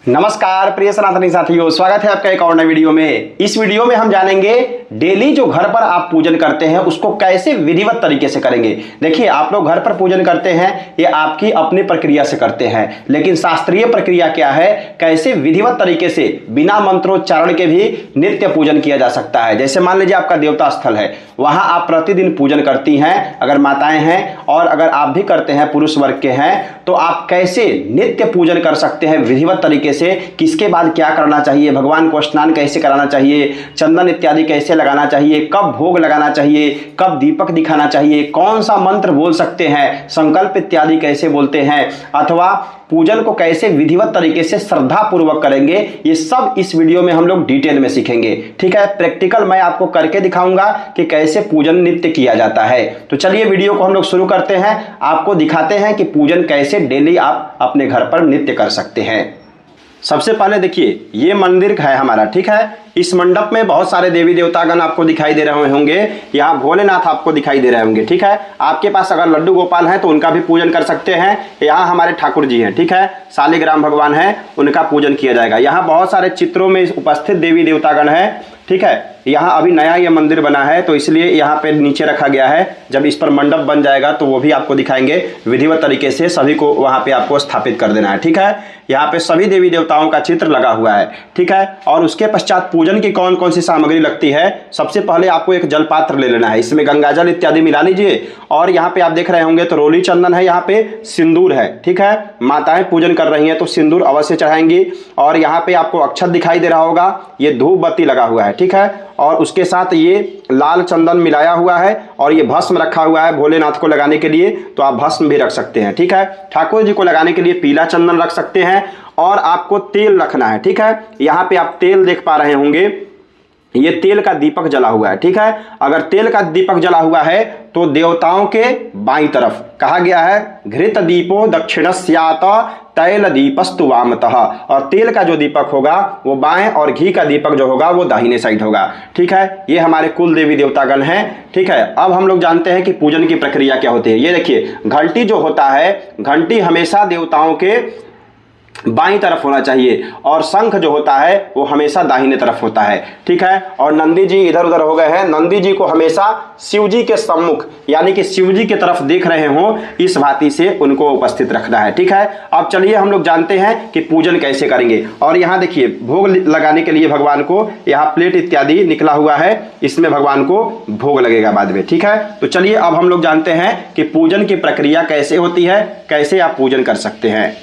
नमस्कार प्रिय सनातनी साथियों, स्वागत है आपका एक और नए वीडियो में। इस वीडियो में हम जानेंगे डेली जो घर पर आप पूजन करते हैं उसको कैसे विधिवत तरीके से करेंगे। देखिए, आप लोग घर पर पूजन करते हैं ये आपकी अपनी प्रक्रिया से करते हैं, लेकिन शास्त्रीय प्रक्रिया क्या है, कैसे विधिवत तरीके से बिना मंत्रोच्चारण के भी नित्य पूजन किया जा सकता है। जैसे मान लीजिए आपका देवता स्थल है, वहां आप प्रतिदिन पूजन करती हैं अगर माताएं हैं, और अगर आप भी करते हैं पुरुष वर्ग के हैं, तो आप कैसे नित्य पूजन कर सकते हैं विधिवत तरीके से। किसके बाद क्या करना चाहिए, भगवान को स्नान कैसे कराना चाहिए, चंदन इत्यादि कैसे लगाना चाहिए, कब भोग लगाना चाहिए, कब दीपक दिखाना चाहिए, कौन सा मंत्र बोल सकते हैं, संकल्प इत्यादि कैसे बोलते हैं, अथवा पूजन को कैसे विधिवत तरीके से श्रद्धा पूर्वक करेंगे, ये सब इस वीडियो में हम लोग डिटेल में सीखेंगे। ठीक है, प्रैक्टिकल मैं आपको करके दिखाऊंगा कि कैसे पूजन नित्य किया जाता है। तो चलिए वीडियो को हम लोग शुरू करते हैं, आपको दिखाते हैं कि पूजन कैसे डेली आप अपने घर पर नित्य कर सकते हैं। सबसे पहले देखिए, ये मंदिर है हमारा। ठीक है, इस मंडप में बहुत सारे देवी देवतागण आपको दिखाई दे रहे होंगे। यहाँ भोलेनाथ आपको दिखाई दे रहे होंगे। ठीक है, आपके पास अगर लड्डू गोपाल हैं तो उनका भी पूजन कर सकते हैं। यहाँ हमारे ठाकुर जी हैं। ठीक है, शालिग्राम भगवान हैं, उनका पूजन किया जाएगा। यहाँ बहुत सारे चित्रों में उपस्थित देवी देवतागण हैं। ठीक है, यहाँ अभी नया ये मंदिर बना है तो इसलिए यहाँ पे नीचे रखा गया है। जब इस पर मंडप बन जाएगा तो वो भी आपको दिखाएंगे विधिवत तरीके से, सभी को वहाँ पे आपको स्थापित कर देना है। ठीक है, यहाँ पे सभी देवी देवताओं का चित्र लगा हुआ है। ठीक है, और उसके पश्चात पूजन की कौन कौन सी सामग्री लगती है। सबसे पहले आपको एक जल पात्र ले लेना है, इसमें गंगा जल इत्यादि मिला लीजिए। और यहाँ पे आप देख रहे होंगे तो रोली चंदन है, यहाँ पे सिंदूर है। ठीक है, माताएं पूजन कर रही हैं तो सिंदूर अवश्य चढ़ाएंगी। और यहाँ पे आपको अक्षत दिखाई दे रहा होगा, ये धूप बत्ती लगा हुआ है। ठीक है, और उसके साथ ये लाल चंदन मिलाया हुआ है और ये भस्म रखा हुआ है भोलेनाथ को लगाने के लिए, तो आप भस्म भी रख सकते हैं। ठीक है, ठाकुर जी को लगाने के लिए पीला चंदन रख सकते हैं। और आपको तेल रखना है। ठीक है, यहाँ पे आप तेल देख पा रहे होंगे, ये तेल का दीपक जला हुआ है। ठीक है, अगर तेल का दीपक जला हुआ है तो देवताओं के बाईं तरफ कहा गया है घृत दीपो दक्षिणस्यात तैल दीपस्तु वामतः, और तेल का जो दीपक होगा वो बाएं और घी का दीपक जो होगा वो दाहिने साइड होगा। ठीक है, ये हमारे कुल देवी देवतागण हैं। ठीक है, अब हम लोग जानते हैं कि पूजन की प्रक्रिया क्या होती है। ये देखिए, घंटी जो होता है, घंटी हमेशा देवताओं के बाईं तरफ होना चाहिए, और शंख जो होता है वो हमेशा दाहिने तरफ होता है। ठीक है, और नंदी जी इधर उधर हो गए हैं, नंदी जी को हमेशा शिव जी के सम्मुख यानी कि शिव जी की तरफ देख रहे हो, इस भांति से उनको उपस्थित रखना है। ठीक है, अब चलिए हम लोग जानते हैं कि पूजन कैसे करेंगे। और यहाँ देखिए, भोग लगाने के लिए भगवान को यहाँ प्लेट इत्यादि निकला हुआ है, इसमें भगवान को भोग लगेगा बाद में। ठीक है, तो चलिए अब हम लोग जानते हैं कि पूजन की प्रक्रिया कैसे होती है, कैसे आप पूजन कर सकते हैं।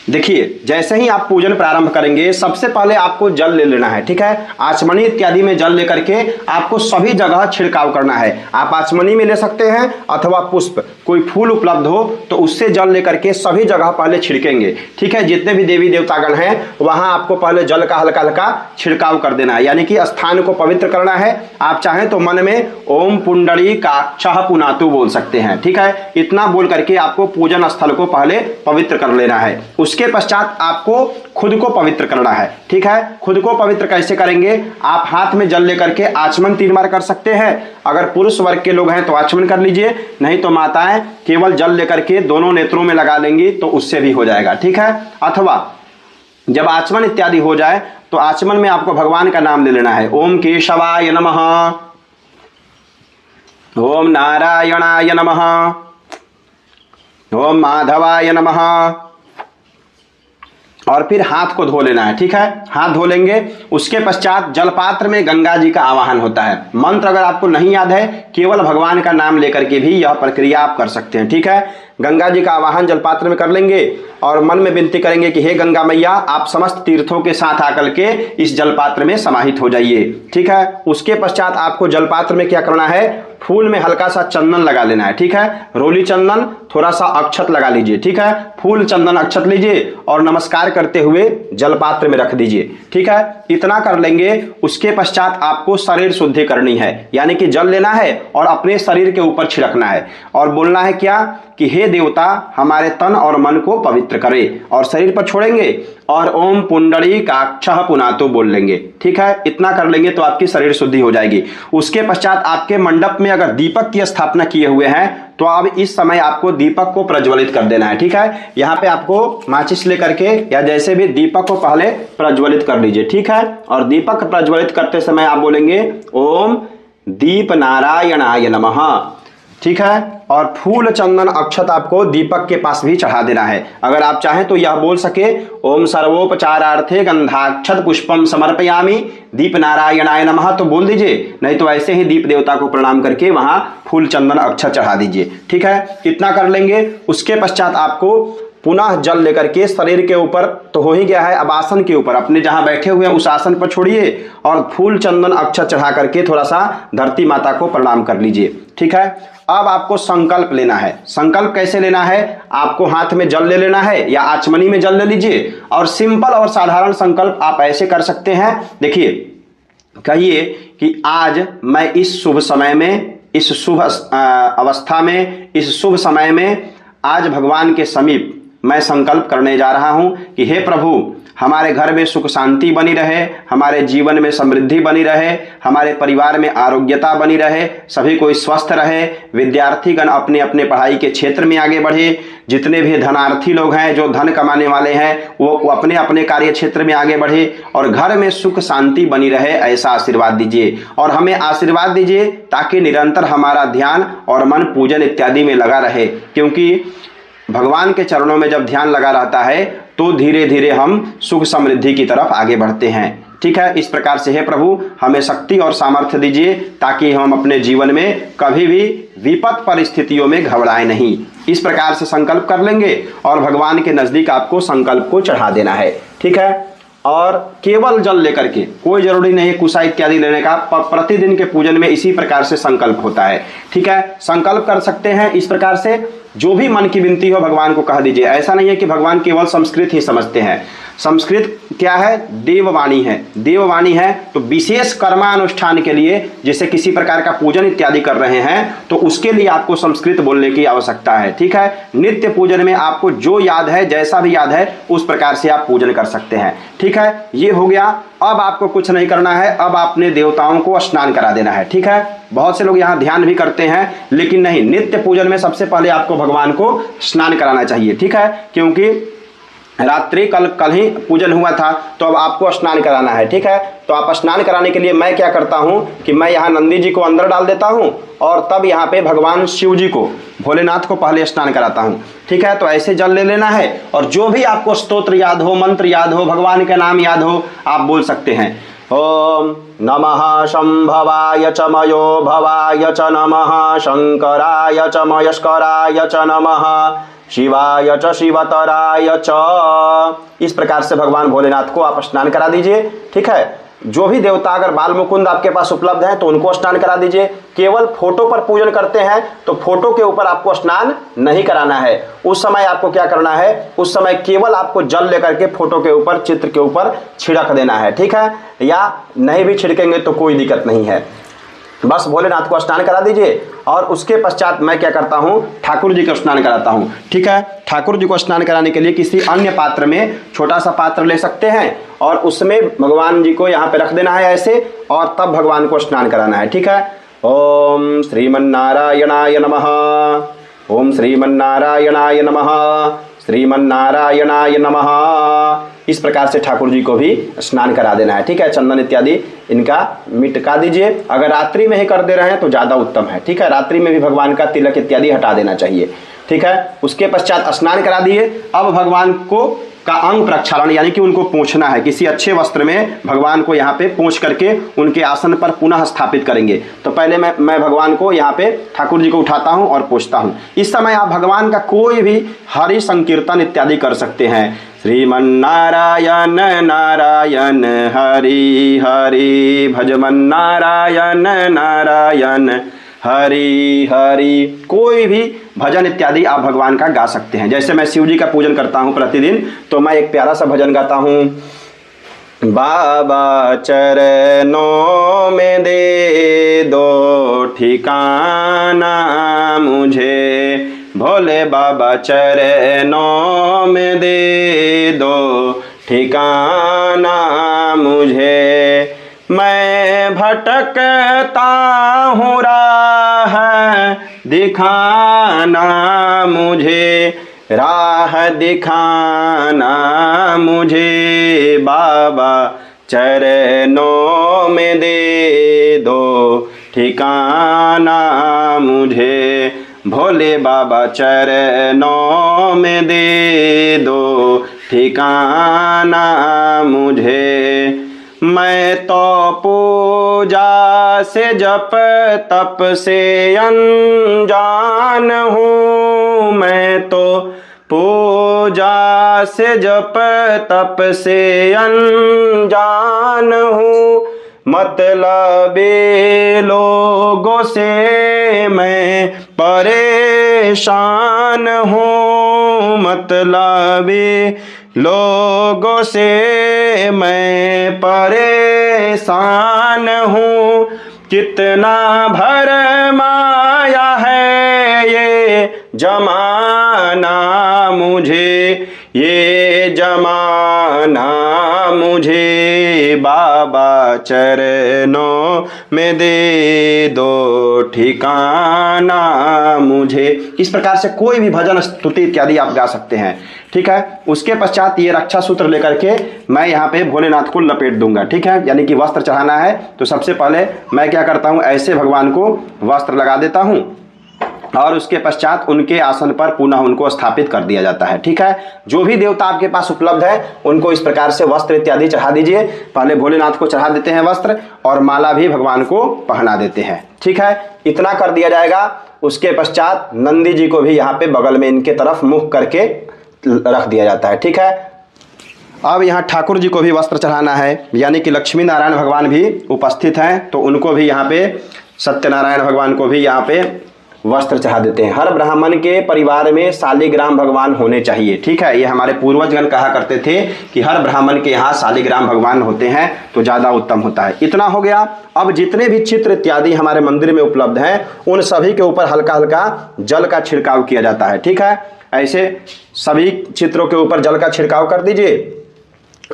देखिए, जैसे ही आप पूजन प्रारंभ करेंगे सबसे पहले आपको जल ले लेना है। ठीक है, आचमनी इत्यादि में जल लेकर के आपको सभी जगह छिड़काव करना है। आप आचमनी में ले सकते हैं अथवा पुष्प, कोई फूल उपलब्ध हो तो उससे जल लेकर के सभी जगह पहले छिड़केंगे। ठीक है, जितने भी देवी देवतागण हैं वहां आपको पहले जल का हल्का हल्का छिड़काव कर देना है, यानी कि स्थान को पवित्र करना है। आप चाहें तो मन में ओम पुंडरीकाक्षः पुनातु बोल सकते हैं। ठीक है, इतना बोल करके आपको पूजन स्थल को पहले पवित्र कर लेना है। उसके पश्चात आपको खुद को पवित्र करना है। ठीक है, खुद को पवित्र कैसे करेंगे, आप हाथ में जल लेकर के आचमन 3 बार कर सकते हैं। अगर पुरुष वर्ग के लोग हैं तो आचमन कर लीजिए, नहीं तो माताएं केवल जल लेकर के दोनों नेत्रों में लगा लेंगी तो उससे भी हो जाएगा। ठीक है, अथवा जब आचमन इत्यादि हो जाए तो आचमन में आपको भगवान का नाम ले लेना है। ओम केशवाय नमः, ओम नारायणाय नमः, ओम माधवाय नमः, और फिर हाथ को धो लेना है। ठीक है, हाथ धो लेंगे। उसके पश्चात जलपात्र में गंगा जी का आवाहन होता है। मंत्र अगर आपको नहीं याद है, केवल भगवान का नाम लेकर के भी यह प्रक्रिया आप कर सकते हैं। ठीक है, गंगा जी का आवाहन जलपात्र में कर लेंगे और मन में विनती करेंगे कि हे गंगा मैया, आप समस्त तीर्थों के साथ आकर के इस जलपात्र में समाहित हो जाइए। ठीक है, उसके पश्चात आपको जलपात्र में क्या करना है, फूल में हल्का सा चंदन लगा लेना है। ठीक है, रोली चंदन, थोड़ा सा अक्षत लगा लीजिए। ठीक है, फूल चंदन अक्षत लीजिए और नमस्कार करते हुए जलपात्र में रख दीजिए। ठीक है, इतना कर लेंगे। उसके पश्चात आपको शरीर शुद्धि करनी है, यानी कि जल लेना है और अपने शरीर के ऊपर छिड़कना है और बोलना है क्या कि हे देवता, हमारे तन और मन को पवित्र करे, और शरीर पर छोड़ेंगे और ओम पुंडरीकाक्षः पुनातु बोल लेंगे। ठीक है, इतना कर लेंगे तो आपकी शरीर शुद्धि हो जाएगी। उसके पश्चात आपके मंडप में अगर दीपक की स्थापना किए हुए हैं तो तो अब इस समय आपको दीपक को प्रज्वलित कर देना है। ठीक है, यहाँ पे आपको माचिस लेकर के या जैसे भी दीपक को पहले प्रज्वलित कर लीजिए। ठीक है, और दीपक प्रज्वलित करते समय आप बोलेंगे ओम दीप नारायणाय नमः। ठीक है, और फूल चंदन अक्षत आपको दीपक के पास भी चढ़ा देना है। अगर आप चाहें तो यह बोल सके ओम सर्वोपचारार्थे गंधाक्षत पुष्पम समर्पयामि दीप नारायणाय नमः, तो बोल दीजिए, नहीं तो ऐसे ही दीप देवता को प्रणाम करके वहां फूल चंदन अक्षत चढ़ा दीजिए। ठीक है, इतना कर लेंगे। उसके पश्चात आपको पुनः जल लेकर के शरीर के ऊपर तो हो ही गया है, अब आसन के ऊपर अपने जहां बैठे हुए हैं उस आसन पर छोड़िए और फूल चंदन अक्षत चढ़ा करके थोड़ा सा धरती माता को प्रणाम कर लीजिए। ठीक है, अब आपको संकल्प लेना है। संकल्प कैसे लेना है, आपको हाथ में जल ले लेना है या आचमनी में जल ले लीजिए और सिंपल और साधारण संकल्प आप ऐसे कर सकते हैं। देखिए, कहिए कि आज मैं इस शुभ समय में, इस शुभ अवस्था में, इस शुभ समय में आज भगवान के समीप मैं संकल्प करने जा रहा हूं कि हे प्रभु, हमारे घर में सुख शांति बनी रहे, हमारे जीवन में समृद्धि बनी रहे, हमारे परिवार में आरोग्यता बनी रहे, सभी कोई स्वस्थ रहे, विद्यार्थीगण अपने अपने पढ़ाई के क्षेत्र में आगे बढ़े, जितने भी धनार्थी लोग हैं जो धन कमाने वाले हैं वो अपने अपने कार्य क्षेत्र में आगे बढ़े और घर में सुख शांति बनी रहे, ऐसा आशीर्वाद दीजिए। और हमें आशीर्वाद दीजिए ताकि निरंतर हमारा ध्यान और मन पूजन इत्यादि में लगा रहे, क्योंकि भगवान के चरणों में जब ध्यान लगा रहता है तो धीरे धीरे हम सुख समृद्धि की तरफ आगे बढ़ते हैं। ठीक है, इस प्रकार से हे प्रभु हमें शक्ति और सामर्थ्य दीजिए ताकि हम अपने जीवन में कभी भी विपद परिस्थितियों में घबराएं नहीं। इस प्रकार से संकल्प कर लेंगे और भगवान के नजदीक आपको संकल्प को चढ़ा देना है। ठीक है, और केवल जल लेकर के, कोई जरूरी नहीं है कुशा इत्यादि लेने का, प्रतिदिन के पूजन में इसी प्रकार से संकल्प होता है। ठीक है, संकल्प कर सकते हैं इस प्रकार से, जो भी मन की विनती हो भगवान को कह दीजिए। ऐसा नहीं है कि भगवान केवल संस्कृत ही समझते हैं, संस्कृत क्या है, देववाणी है। देववाणी है तो विशेष कर्मानुष्ठान के लिए, जैसे किसी प्रकार का पूजन इत्यादि कर रहे हैं तो उसके लिए आपको संस्कृत बोलने की आवश्यकता है। ठीक है, नित्य पूजन में आपको जो याद है, जैसा भी याद है उस प्रकार से आप पूजन कर सकते हैं। ठीक है, ये हो गया। अब आपको कुछ नहीं करना है, अब आपने देवताओं को स्नान करा देना है। ठीक है, बहुत से लोग यहाँ ध्यान भी करते हैं लेकिन नहीं, नित्य पूजन में सबसे पहले आपको भगवान को स्नान कराना चाहिए। ठीक है, क्योंकि रात्रि कल ही पूजन हुआ था तो अब आपको स्नान कराना है। ठीक है, तो आप स्नान कराने के लिए मैं क्या करता हूं कि मैं यहाँ नंदी जी को अंदर डाल देता हूं और तब यहाँ पे भगवान शिव जी को, भोलेनाथ को पहले स्नान कराता हूं। ठीक है, तो ऐसे जल ले लेना है और जो भी आपको स्तोत्र याद हो, मंत्र याद हो, भगवान के नाम याद हो, आप बोल सकते हैं। ओम नमः शंभवाय च मयो भवाय च नमः शंकराय च मयस्कराय च नमः शिवाय च शिवतराय च। इस प्रकार से भगवान भोलेनाथ को आप स्नान करा दीजिए। ठीक है, जो भी देवता अगर बाल मुकुंद आपके पास उपलब्ध हैं तो उनको स्नान करा दीजिए। केवल फोटो पर पूजन करते हैं तो फोटो के ऊपर आपको स्नान नहीं कराना है। उस समय आपको क्या करना है, उस समय केवल आपको जल लेकर के फोटो के ऊपर, चित्र के ऊपर छिड़क देना है। ठीक है, या नहीं भी छिड़केंगे तो कोई दिक्कत नहीं है, बस भोलेनाथ को स्नान करा दीजिए। और उसके पश्चात मैं क्या करता हूँ, ठाकुर जी को स्नान कराता हूँ। ठीक है, ठाकुर जी को स्नान कराने के लिए किसी अन्य पात्र में, छोटा सा पात्र ले सकते हैं और उसमें भगवान जी को यहाँ पे रख देना है ऐसे, और तब भगवान को स्नान कराना है। ठीक है, ओम श्रीमन्नारायणाय नमः, ओम श्रीमन्नारायणाय नमः, श्रीमन्नारायणाय नमः। इस प्रकार से ठाकुर जी को भी स्नान करा देना है। ठीक है, चंदन इत्यादि इनका मिटका दीजिए। अगर रात्रि में ही कर दे रहे हैं तो ज़्यादा उत्तम है। ठीक है, रात्रि में भी भगवान का तिलक इत्यादि हटा देना चाहिए। ठीक है, उसके पश्चात स्नान करा दिए। अब भगवान को का अंग प्रक्षालन यानी कि उनको पोंछना है। किसी अच्छे वस्त्र में भगवान को यहाँ पे पोंछ करके उनके आसन पर पुनः स्थापित करेंगे। तो पहले मैं भगवान को यहाँ पे, ठाकुर जी को उठाता हूँ और पोंछता हूँ। इस समय आप भगवान का कोई भी हरि संकीर्तन इत्यादि कर सकते हैं। श्रीमन्नारायण नारायण हरि हरि, भजमन्नारायण नारायण हरि हरि, कोई भी भजन इत्यादि आप भगवान का गा सकते हैं। जैसे मैं शिव जी का पूजन करता हूँ प्रतिदिन तो मैं एक प्यारा सा भजन गाता हूँ। बाबा चरणों में दे दो ठिकाना मुझे, भोले बाबा चरणों में दे दो ठिकाना मुझे, मैं भटकता हूँ राह दिखाना मुझे, राह दिखाना मुझे बाबा, चरणों में दे दो ठिकाना मुझे, भोले बाबा चरणों में दे दो ठिकाना मुझे। मैं तो पूजा से जप तप से अनजान हूँ, मैं तो पूजा से जप तप से अनजान हूँ, मतलबी लोगों से मैं परेशान हूँ, मतलबी लोगों से मैं परेशान हूँ। कितना भरमाया है ये जमाना मुझे, ये जमाना मुझे बाबा, चरणों में दे दो ठिकाना मुझे। इस प्रकार से कोई भी भजन स्तुति इत्यादि आप गा सकते हैं, ठीक है। उसके पश्चात ये रक्षा सूत्र लेकर के मैं यहाँ पे भोलेनाथ को लपेट दूंगा, ठीक है, यानी कि वस्त्र चढ़ाना है। तो सबसे पहले मैं क्या करता हूँ, ऐसे भगवान को वस्त्र लगा देता हूँ और उसके पश्चात उनके आसन पर पुनः उनको स्थापित कर दिया जाता है, ठीक है। जो भी देवता आपके पास उपलब्ध है उनको इस प्रकार से वस्त्र इत्यादि चढ़ा दीजिए। पहले भोलेनाथ को चढ़ा देते हैं वस्त्र और माला भी भगवान को पहना देते हैं, ठीक है। इतना कर दिया जाएगा। उसके पश्चात नंदी जी को भी यहाँ पे बगल में इनके तरफ मुख करके रख दिया जाता है, ठीक है। अब यहाँ ठाकुर जी को भी वस्त्र चढ़ाना है, यानी कि लक्ष्मी नारायण भगवान भी उपस्थित हैं, तो उनको भी यहाँ पे, सत्यनारायण भगवान को भी यहाँ पे वस्त्र चढ़ा देते हैं। हर ब्राह्मण के परिवार में शालिग्राम भगवान होने चाहिए, ठीक है। ये हमारे पूर्वजगण कहा करते थे कि हर ब्राह्मण के यहाँ शालिग्राम भगवान होते हैं तो ज़्यादा उत्तम होता है। इतना हो गया। अब जितने भी चित्र इत्यादि हमारे मंदिर में उपलब्ध हैं उन सभी के ऊपर हल्का हल्का जल का छिड़काव किया जाता है, ठीक है। ऐसे सभी चित्रों के ऊपर जल का छिड़काव कर दीजिए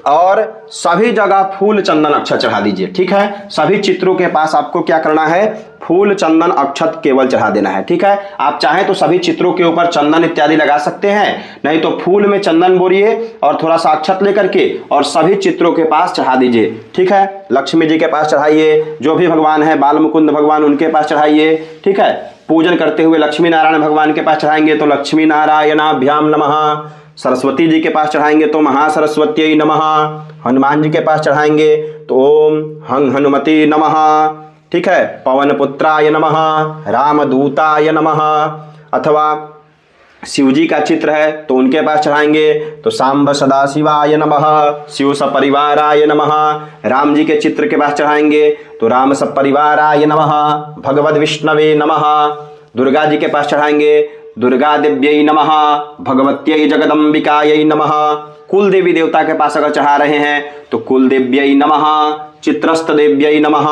और सभी जगह फूल चंदन अक्षत चढ़ा दीजिए, ठीक है। सभी चित्रों के पास आपको क्या करना है, फूल चंदन अक्षत केवल चढ़ा देना है, ठीक है। आप चाहें तो सभी चित्रों के ऊपर चंदन इत्यादि लगा सकते हैं, नहीं तो फूल में चंदन बोरिए और थोड़ा सा अक्षत लेकर के और सभी चित्रों के पास चढ़ा दीजिए, ठीक है। लक्ष्मी जी के पास चढ़ाइए, जो भी भगवान है बाल मुकुंद भगवान उनके पास चढ़ाइए, ठीक है। पूजन करते हुए लक्ष्मी नारायण भगवान के पास चढ़ाएंगे तो लक्ष्मी नारायणाभ्याम नमः, सरस्वती जी के पास चढ़ाएंगे तो महासरस्वत्यै नमः, हनुमान जी के पास चढ़ाएंगे तो ओम हं हनुमति नमः, ठीक है। पवन पुत्राय नमः, रामदूताय नमः, अथवा शिव जी का चित्र है तो उनके पास चढ़ाएंगे तो सांब सदाशिवाय नमः, शिव सपरिवाराय नमः। राम जी के चित्र के पास चढ़ाएंगे तो राम सपरिवाराय नमः, भगवद विष्णवे नमः। दुर्गा जी के पास चढ़ाएंगे दुर्गा देव्यै नमः, भगवत्यै जगदम्बिकायै नमः। कुल देवी देवता के पास अगर चढ़ा रहे हैं तो कुल देव्यै नमः, चित्रस्थ देव्यै नमः।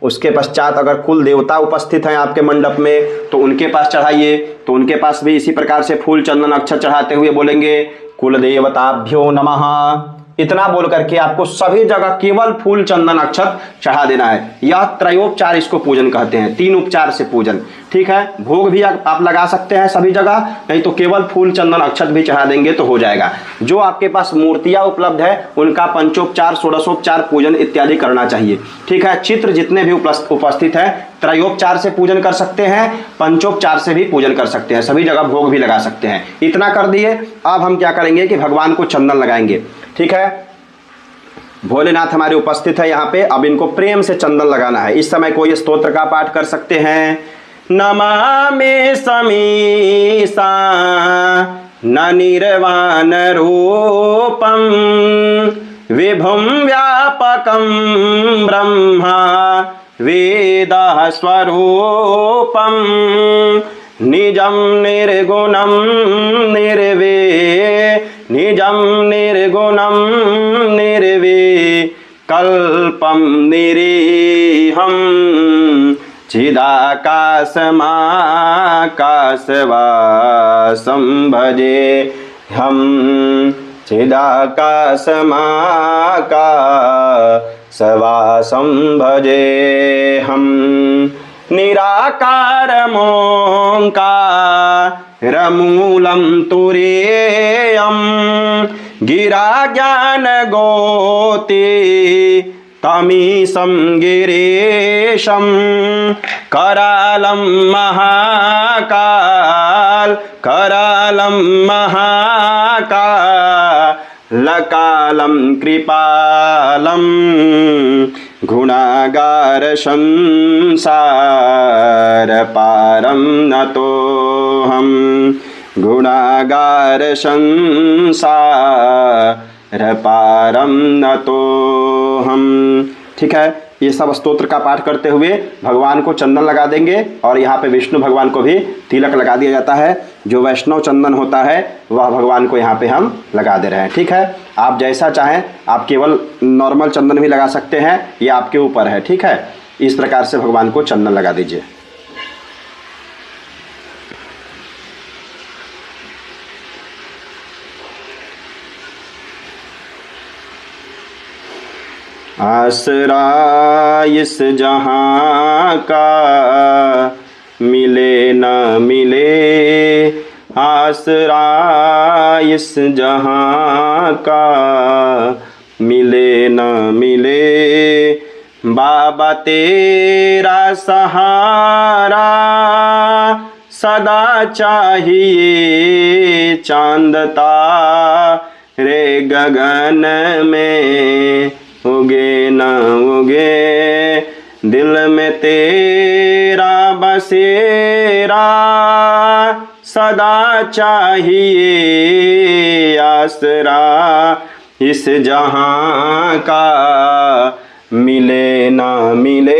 उसके पश्चात अगर कुल देवता उपस्थित हैं आपके मंडप में तो उनके पास चढ़ाइए, तो उनके पास भी इसी प्रकार से फूल चंदन अक्षत चढ़ाते हुए बोलेंगे कुल देवताभ्यो नमः। इतना बोल करके आपको सभी जगह केवल फूल चंदन अक्षत चढ़ा देना है। यह त्रयोपचार इसको पूजन कहते हैं, 3 उपचार से पूजन, ठीक है। भोग भी आप लगा सकते हैं सभी जगह, नहीं तो केवल फूल चंदन अक्षत भी चढ़ा देंगे तो हो जाएगा। जो आपके पास मूर्तियां उपलब्ध है उनका पंचोपचार षोडशोपचार पूजन इत्यादि करना चाहिए, ठीक है। चित्र जितने भी उपस्थित है त्रयोपचार से पूजन कर सकते हैं, पंचोपचार से भी पूजन कर सकते हैं, सभी जगह भोग भी लगा सकते हैं। इतना कर दिए। अब हम क्या करेंगे कि भगवान को चंदन लगाएंगे, ठीक है। भोलेनाथ हमारे उपस्थित है यहाँ पे। अब इनको प्रेम से चंदन लगाना है। इस समय कोई स्तोत्र का पाठ कर सकते हैं। नमामि समीसा न निर्वाण रूपम विभुम व्यापकम ब्रह्मा वेद स्वरूपम निजम निर्गुणम निजम निर्गुणम कल्पम निरीहम चिदाकाशमाकाशवासं भजे हम चिदाकाशमाकाशवासं भजे हम। निराकारमोङ्कारमूलं तुरीयं गिरा ज्ञानगोति तमीशं गिरीशं करालं महाकाल करालं महाकालकालं कृपालं गुणागार संसार पारं नतोऽहं गुणागार संसार पारं नतोऽहं। ठीक है, ये सब स्तोत्र का पाठ करते हुए भगवान को चंदन लगा देंगे और यहाँ पे विष्णु भगवान को भी तिलक लगा दिया जाता है। जो वैष्णव चंदन होता है वह भगवान को यहाँ पे हम लगा दे रहे हैं। ठीक है, आप जैसा चाहें आप केवल नॉर्मल चंदन भी लगा सकते हैं, ये आपके ऊपर है। ठीक है, इस प्रकार से भगवान को चंदन लगा दीजिए। आसरा इस जहां का मिले न मिले, आसरा इस जहां का मिले न मिले, बाबा तेरा सहारा सदा चाहिए, चांद तारे गगन में उगे न उगे, दिल में तेरा बसेरा सदा चाहिए, आसरा इस जहां का मिले ना मिले।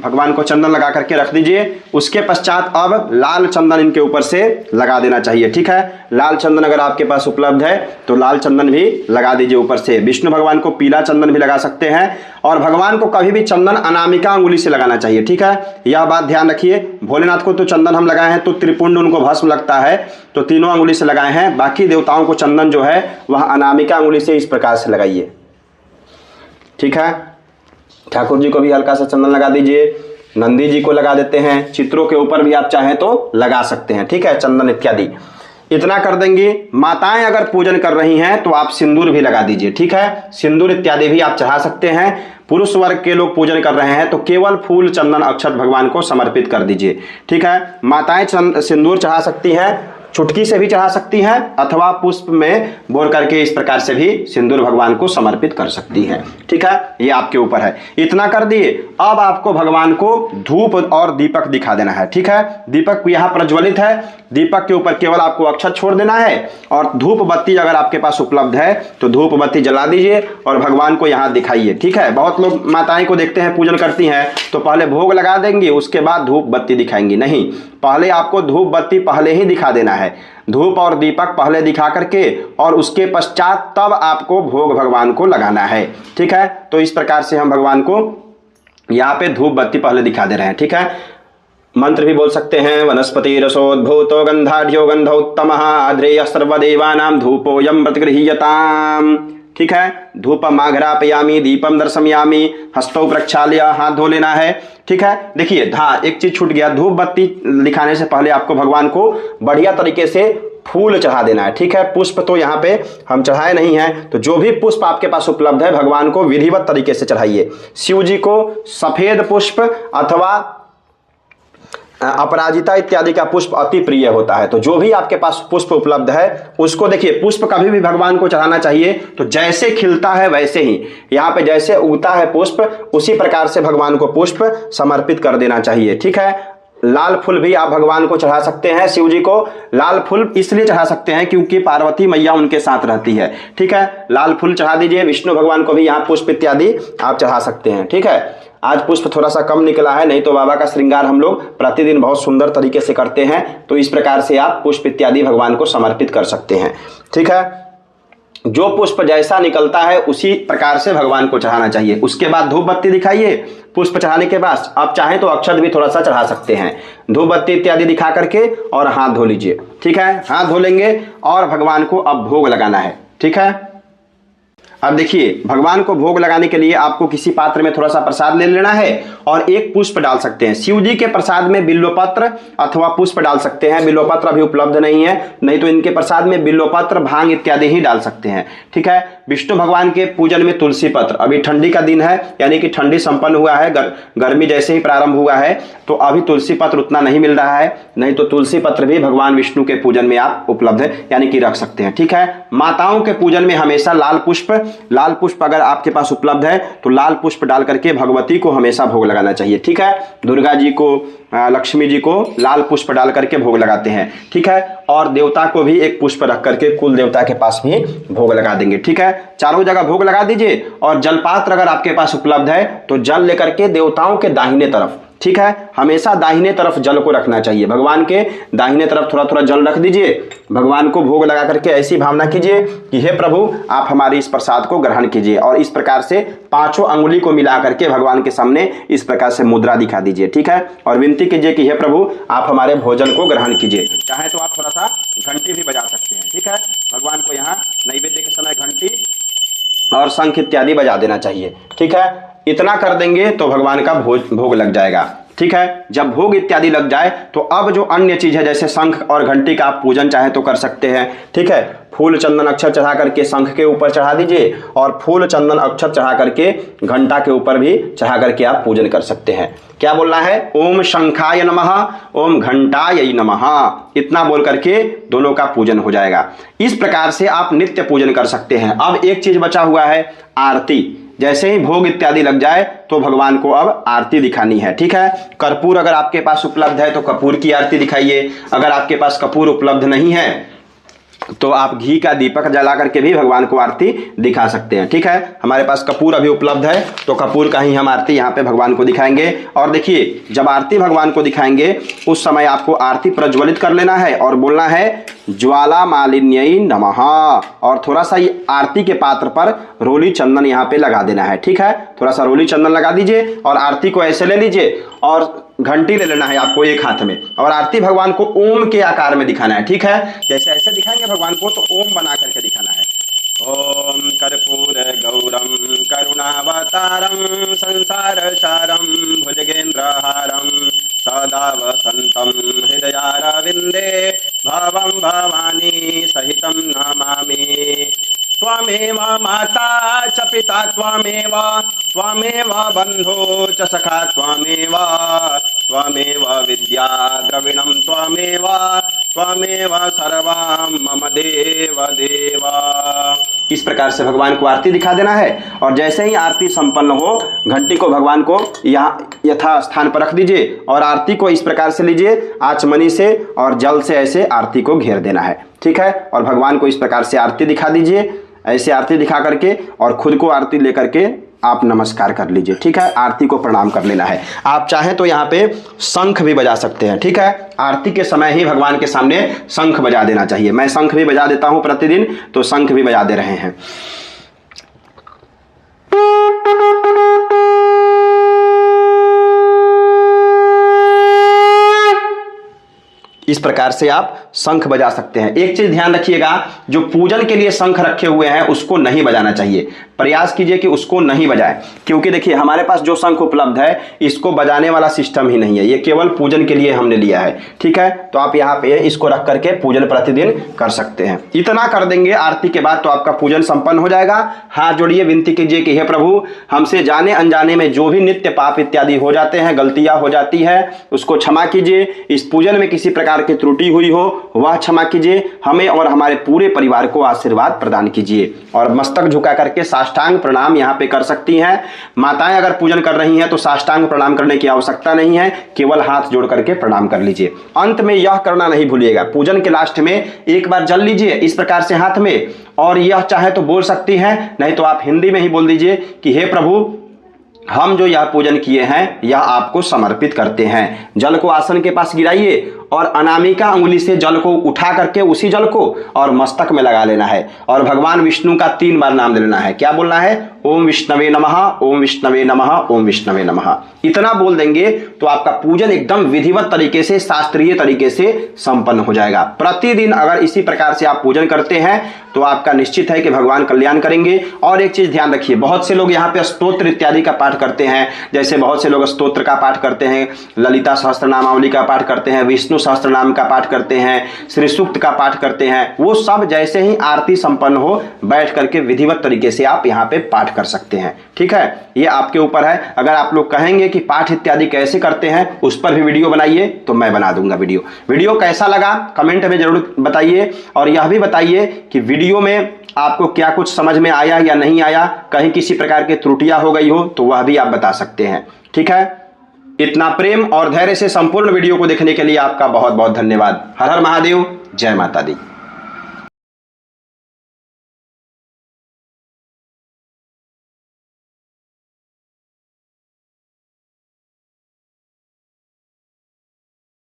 भगवान को चंदन लगा करके रख दीजिए। उसके पश्चात अब लाल चंदन इनके ऊपर से लगा देना चाहिए। ठीक है, लाल चंदन अगर आपके पास उपलब्ध है तो लाल चंदन भी लगा दीजिए ऊपर से। विष्णु भगवान को पीला चंदन भी लगा सकते हैं और भगवान को कभी भी चंदन अनामिका अंगुली से लगाना चाहिए। ठीक है, यह बात ध्यान रखिए। भोलेनाथ को तो चंदन हम लगाए हैं तो त्रिपुंड उनको भस्म लगता है तो तीनों अंगुली से लगाए हैं। बाकी देवताओं को चंदन जो है वह अनामिका अंगुली से इस प्रकार से लगाइए। ठीक है, ठाकुर जी को भी हल्का सा चंदन लगा दीजिए। नंदी जी को लगा देते हैं। चित्रों के ऊपर भी आप चाहें तो लगा सकते हैं। ठीक है, चंदन इत्यादि इतना कर देंगे। माताएं अगर पूजन कर रही हैं तो आप सिंदूर भी लगा दीजिए। ठीक है, सिंदूर इत्यादि भी आप चढ़ा सकते हैं। पुरुष वर्ग के लोग पूजन कर रहे हैं तो केवल फूल चंदन अक्षत भगवान को समर्पित कर दीजिए। ठीक है, माताएं सिंदूर चढ़ा सकती हैं, चुटकी से भी चढ़ा सकती हैं अथवा पुष्प में बोर करके इस प्रकार से भी सिंदूर भगवान को समर्पित कर सकती हैं। ठीक है, ये आपके ऊपर है। इतना कर दिए। अब आपको भगवान को धूप और दीपक दिखा देना है। ठीक है, दीपक यहाँ प्रज्वलित है। दीपक के ऊपर केवल आपको अक्षत छोड़ देना है और धूप बत्ती अगर आपके पास उपलब्ध है तो धूप बत्ती जला दीजिए और भगवान को यहाँ दिखाइए। ठीक है, बहुत लोग माताएं को देखते हैं पूजन करती हैं तो पहले भोग लगा देंगी उसके बाद धूप बत्ती दिखाएंगी। नहीं, पहले आपको धूप बत्ती पहले ही दिखा देना है। धूप और दीपक पहले दिखा करके और उसके पश्चात तब आपको भोग भगवान को लगाना है। ठीक है, तो इस प्रकार से हम भगवान को यहाँ पे धूप बत्ती पहले दिखा दे रहे हैं। ठीक है, मंत्र भी बोल सकते हैं। वनस्पति रसोद्भूतो गंधाढ्यो गंधोत्तमः आद्रेयः सर्वदेवानां धूपोऽयं प्रतिगृह्यताम्। ठीक है, धूपम आघ्रापयामि दीपम दर्शयामि हस्तौ प्रक्षाल्य, हाथ धो लेना है। ठीक है, देखिए हाँ एक चीज छूट गया। धूप बत्ती दिखाने से पहले आपको भगवान को बढ़िया तरीके से फूल चढ़ा देना है। ठीक है, पुष्प तो यहाँ पे हम चढ़ाए नहीं हैं तो जो भी पुष्प आपके पास उपलब्ध है भगवान को विधिवत तरीके से चढ़ाइए। शिव जी को सफेद पुष्प अथवा अपराजिता इत्यादि का पुष्प अति प्रिय होता है। तो जो भी आपके पास पुष्प उपलब्ध है उसको देखिए। पुष्प कभी भी भगवान को चढ़ाना चाहिए तो जैसे खिलता है वैसे ही, यहाँ पे जैसे उगता है पुष्प उसी प्रकार से भगवान को पुष्प समर्पित कर देना चाहिए। ठीक है, लाल फूल भी आप भगवान को चढ़ा सकते हैं। शिव जी को लाल फूल इसलिए चढ़ा सकते हैं क्योंकि पार्वती मैया उनके साथ रहती है। ठीक है, लाल फूल चढ़ा दीजिए। विष्णु भगवान को भी यहाँ पुष्प इत्यादि आप चढ़ा सकते हैं। ठीक है, आज पुष्प थोड़ा सा कम निकला है, नहीं तो बाबा का श्रृंगार हम लोग प्रतिदिन बहुत सुंदर तरीके से करते हैं। तो इस प्रकार से आप पुष्प इत्यादि भगवान को समर्पित कर सकते हैं। ठीक है, जो पुष्प जैसा निकलता है उसी प्रकार से भगवान को चढ़ाना चाहिए। उसके बाद धूप बत्ती दिखाइए। पुष्प चढ़ाने के बाद आप चाहें तो अक्षत भी थोड़ा सा चढ़ा सकते हैं। धूप बत्ती इत्यादि दिखा करके और हाथ धो लीजिए। ठीक है, हाथ धो लेंगे और भगवान को अब भोग लगाना है। ठीक है, अब देखिए, भगवान को भोग लगाने के लिए आपको किसी पात्र में थोड़ा सा प्रसाद ले लेना है और एक पुष्प डाल सकते हैं। शिव जी के प्रसाद में बिल्वपत्र अथवा पुष्प डाल सकते हैं। बिल्वपत्र अभी उपलब्ध नहीं है, नहीं तो इनके प्रसाद में बिल्वपत्र, भांग इत्यादि ही डाल सकते हैं। ठीक है। विष्णु भगवान के पूजन में तुलसी पत्र, अभी ठंडी का दिन है, यानी कि ठंडी संपन्न हुआ है, गर्मी जैसे ही प्रारंभ हुआ है, तो अभी तुलसी पत्र उतना नहीं मिल रहा है, नहीं तो तुलसी पत्र भी भगवान विष्णु के पूजन में आप उपलब्ध है, यानी कि रख सकते हैं। ठीक है। माताओं के पूजन में हमेशा लाल पुष्प अगर आपके पास उपलब्ध है तो लाल पुष्प डाल करके भगवती को हमेशा भोग लगाना चाहिए। ठीक है। दुर्गा जी को, लक्ष्मी जी को लाल पुष्प डाल करके भोग लगाते हैं। ठीक है। और देवता को भी एक पुष्प रख करके कुल देवता के पास भी भोग लगा देंगे। ठीक है। चारों जगह भोग लगा दीजिए। और जलपात्र अगर आपके पास उपलब्ध है तो जल लेकर के देवताओं के दाहिने तरफ, ठीक है, हमेशा दाहिने तरफ जल को रखना चाहिए। भगवान के दाहिने तरफ थोड़ा थोड़ा जल रख दीजिए। भगवान को भोग लगा करके ऐसी भावना कीजिए कि हे प्रभु, आप हमारी इस प्रसाद को ग्रहण कीजिए। और इस प्रकार से पांचों अंगुली को मिला करके भगवान के सामने इस प्रकार से मुद्रा दिखा दीजिए। ठीक है। और विनती कीजिए कि हे प्रभु, आप हमारे भोजन को ग्रहण कीजिए। चाहे तो आप थोड़ा सा घंटी भी बजा सकते हैं। ठीक है। भगवान को यहाँ नैवेद्य के समय घंटी और शंख इत्यादि बजा देना चाहिए। ठीक है। इतना कर देंगे तो भगवान का भोग लग जाएगा। ठीक है। जब भोग इत्यादि लग जाए तो अब जो अन्य चीज है, जैसे शंख और घंटी का आप पूजन चाहे तो कर सकते हैं। ठीक है। फूल चंदन अक्षर चढ़ा करके शंख के ऊपर चढ़ा दीजिए और फूल चंदन अक्षर चढ़ा करके घंटा के ऊपर भी चढ़ा करके आप पूजन कर सकते हैं। क्या बोलना है? ओम शंखाय नमः, ओम घंटाय नमः, इतना बोल करके दोनों का पूजन हो जाएगा। इस प्रकार से आप नित्य पूजन कर सकते हैं। अब एक चीज बचा हुआ है, आरती। जैसे ही भोग इत्यादि लग जाए तो भगवान को अब आरती दिखानी है। ठीक है। कर्पूर अगर आपके पास उपलब्ध है तो कपूर की आरती दिखाइए। अगर आपके पास कपूर उपलब्ध नहीं है तो आप घी का दीपक जला करके भी भगवान को आरती दिखा सकते हैं। ठीक है। हमारे पास कपूर अभी उपलब्ध है तो कपूर का ही हम आरती यहाँ पे भगवान को दिखाएंगे। और देखिए, जब आरती भगवान को दिखाएंगे उस समय आपको आरती प्रज्वलित कर लेना है और बोलना है ज्वाला मालिन्यै नमः। और थोड़ा सा ये आरती के पात्र पर रोली चंदन यहाँ पे लगा देना है। ठीक है। थोड़ा सा रोली चंदन लगा दीजिए और आरती को ऐसे ले लीजिए और घंटी ले लेना है आपको एक हाथ में और आरती भगवान को ओम के आकार में दिखाना है। ठीक है। जैसे ऐसे दिखाएंगे भगवान को तो ओम बना करके दिखाना है। ओम कर्पूर गौरम करुणावतारम संसार सारम भुजगेंद्रहारम सदा वसंतम हृदयारविंदे भवं भवानी सहितं नमामि। त्वमेव माता च पिता त्वमेव बन्धो च सखा त्वमेव विद्या द्रविणं त्वमेव सर्वं मम देव देवा। इस प्रकार से भगवान को आरती दिखा देना है। और जैसे ही आरती संपन्न हो, घंटी को भगवान को यहाँ यथा स्थान पर रख दीजिए और आरती को इस प्रकार से लीजिए, आचमनी से और जल से ऐसे आरती को घेर देना है। ठीक है। और भगवान को इस प्रकार से आरती दिखा दीजिए, ऐसे आरती दिखा करके और खुद को आरती लेकर के आप नमस्कार कर लीजिए। ठीक है। आरती को प्रणाम कर लेना है। आप चाहें तो यहाँ पे शंख भी बजा सकते हैं। ठीक है। आरती के समय ही भगवान के सामने शंख बजा देना चाहिए। मैं शंख भी बजा देता हूँ प्रतिदिन, तो शंख भी बजा दे रहे हैं। इस प्रकार से आप शंख बजा सकते हैं। एक चीज ध्यान रखिएगा, जो पूजन के लिए शंख रखे हुए हैं उसको नहीं बजाना चाहिए। प्रयास कीजिए कि उसको नहीं बजाएं, क्योंकि देखिए हमारे पास जो शंख उपलब्ध है इसको बजाने वाला सिस्टम ही नहीं है, ये केवल पूजन के लिए हमने लिया है। ठीक है। तो आप यहाँ पे इसको रख करके पूजन प्रतिदिन कर सकते हैं। इतना कर देंगे आरती के बाद तो आपका पूजन संपन्न हो जाएगा। हाथ जोड़िए, विनती कीजिए कि हे प्रभु, हमसे जाने अनजाने में जो भी नित्य पाप इत्यादि हो जाते हैं, गलतियां हो जाती है, उसको क्षमा कीजिए। इस पूजन में किसी प्रकार की त्रुटि हुई हो वह क्षमा कीजिए। हमें और हमारे पूरे परिवार को आशीर्वाद प्रदान कीजिए। और मस्तक झुका करके साष्टांग प्रणाम यहाँ पे कर सकती हैं। माताएं अगर पूजन कर रही हैं तो साष्टांग प्रणाम करने की आवश्यकता नहीं है, केवल हाथ जोड़ करके प्रणाम कर लीजिए। अंत में यह करना नहीं भूलिएगा, पूजन के लास्ट में एक बार जल लीजिए इस प्रकार से हाथ में, और यह चाहे तो बोल सकती हैं, नहीं तो आप हिंदी में ही बोल दीजिए कि हे प्रभु, हम जो यह पूजन किए हैं यह आपको समर्पित करते हैं। जल को आसन के पास गिराइए और अनामिका उंगली से जल को उठा करके उसी जल को और मस्तक में लगा लेना है और भगवान विष्णु का 3 बार नाम ले लेना है। क्या बोलना है? ओम विष्णवे नमः, ओम विष्णवे नमः, ओम विष्णवे नमः। इतना बोल देंगे तो आपका पूजन एकदम विधिवत तरीके से, शास्त्रीय तरीके से संपन्न हो जाएगा। प्रतिदिन अगर इसी प्रकार से आप पूजन करते हैं तो आपका निश्चित है कि भगवान कल्याण करेंगे। और एक चीज ध्यान रखिए, बहुत से लोग यहाँ पे स्तोत्र इत्यादि का पाठ करते हैं, जैसे बहुत से लोग स्तोत्र का पाठ करते हैं, ललिता सहस्त्रनामावली का पाठ करते हैं, विष्णु सहस्त्रनाम का पाठ करते हैं, श्री सूक्त का पाठ करते हैं। वो सब जैसे ही आरती संपन्न हो बैठ करके विधिवत तरीके से आप यहाँ पे पाठ कर सकते हैं। ठीक है, ये आपके ऊपर है। अगर आप लोग कहेंगे कि पाठ इत्यादि कैसे करते हैं उस पर भी वीडियो बनाइए तो मैं बना दूंगा वीडियो कैसा लगा कमेंट में जरूर बताइए और यह भी बताइए कि वीडियो में आपको क्या कुछ समझ में आया या नहीं आया, कहीं किसी प्रकार की त्रुटियां हो गई हो तो वह भी आप बता सकते हैं। ठीक है, इतना प्रेम और धैर्य से संपूर्ण वीडियो को देखने के लिए आपका बहुत बहुत धन्यवाद। हर हर महादेव, जय माता दी।